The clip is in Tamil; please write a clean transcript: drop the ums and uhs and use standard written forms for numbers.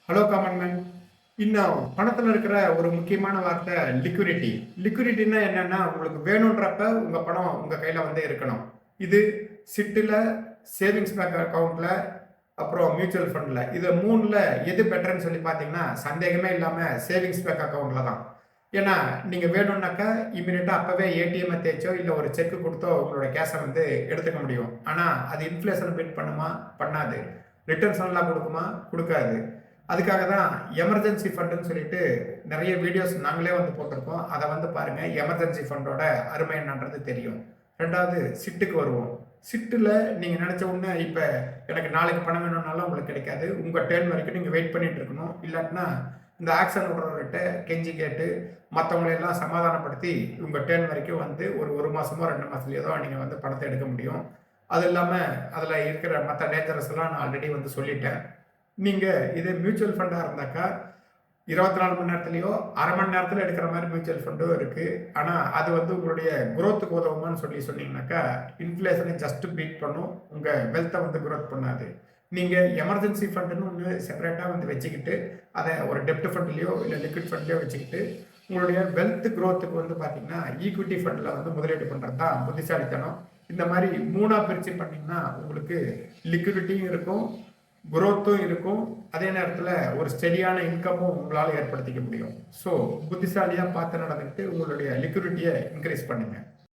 Hello common man. இன்னும் பணத்தில் இருக்கிற ஒரு முக்கியமான வார்த்தை லிக்விடிட்டி. லிக்விடிட்டின்னா என்னன்னா, உங்களுக்கு வேணுன்றப்ப உங்க பணம் உங்க கையில வந்து இருக்கணும். இது சிட்டில், சேவிங்ஸ் பேங்க் அக்கவுண்ட்ல, அப்புறம் மியூச்சுவல் ஃபண்ட்ல இது மூணுல எது பெட்டர்ன்னு சொல்லி பார்த்தீங்கன்னா, சந்தேகமே இல்லாம சேவிங்ஸ் பேங்க் அக்கவுண்ட்ல தான். ஏன்னா நீங்க வேணும்னாக்கா இம்மிடியட்டா அப்பவே ஏடிஎம் தேய்ச்சோ இல்ல ஒரு செக் கொடுத்தோ உங்களோட கேஷை வந்து எடுத்துக்க முடியும். ஆனா அது இன்ஃப்ளேஷன் பீட் பண்ணுமா? பண்ணாது. ரிட்டர்ன்ஸ் நல்லா கொடுக்குமா? கொடுக்காது. அதுக்காக தான் எமர்ஜென்சி ஃபண்டுன்னு சொல்லிட்டு நிறைய வீடியோஸ் நாங்களே வந்து போட்டிருக்கோம். அதை வந்து பாருங்க. எமர்ஜென்சி ஃபண்டோட அருமை என்னன்றது தெரியும். ரெண்டாவது சிட்டுக்கு வருவோம். சிட்டில் நீங்கள் நினச்ச உடனே இப்போ எனக்கு நாளைக்கு பணம் வேணும்னாலும் உங்களுக்கு கிடைக்காது. உங்கள் டேர்ன் வரைக்கும் நீங்கள் வெயிட் பண்ணிட்டு இருக்கணும். இல்லாட்டினா இந்த ஆக்ஷன் விடுறவர்கிட்ட கெஞ்சி கேட்டு மற்றவங்களையெல்லாம் சமாதானப்படுத்தி உங்கள் டேர்ன் வரைக்கும் வந்து ஒரு மாதமோ 2 மாதத்துலையோ தான் நீங்கள் வந்து பணத்தை எடுக்க முடியும். அது இல்லாமல் அதில் இருக்கிற மற்ற டேஞ்சரஸ் எல்லாம் நான் ஆல்ரெடி வந்து சொல்லிட்டேன். நீங்கள் இதே மியூச்சுவல் ஃபண்டாக இருந்தாக்கா 24 மணி நேரத்துலையோ அரை மணி நேரத்தில் எடுக்கிற மாதிரி மியூச்சுவல் ஃபண்டும் இருக்குது. ஆனால் அது வந்து உங்களுடைய குரோத்துக்கு உதவுமான்னு சொன்னீங்கன்னாக்கா இன்ஃப்ளேஷனை ஜஸ்ட் பீட் பண்ணும். உங்கள் வெல்த்தை வந்து குரோத் பண்ணாது. நீங்கள் எமர்ஜென்சி ஃபண்டுன்னு ஒன்று செப்பரேட்டாக வந்து வச்சுக்கிட்டு அதை ஒரு டெப்ட் ஃபண்ட்லேயோ இல்லை லிக்விட் ஃபண்ட்லேயோ வச்சுக்கிட்டு உங்களுடைய வெல்த் குரோத்துக்கு வந்து பார்த்தீங்கன்னா ஈக்விட்டி ஃபண்டில் வந்து முதலீடு பண்ணுறது தான் புத்திசாலித்தனம். இந்த மாதிரி மூணாக பிரித்து பண்ணிங்கன்னா உங்களுக்கு லிக்விடிட்டியும் இருக்கும், குரோத்தும் இருக்கும், அதே நேரத்தில் ஒரு ஸ்டெடியான இன்கமும் உங்களால் ஏற்படுத்திக்க முடியும். ஸோ புத்திசாலியாக பார்த்து நடந்துக்கிட்டு உங்களுடைய லிக்விடிட்டியை இன்க்ரீஸ் பண்ணுங்கள்.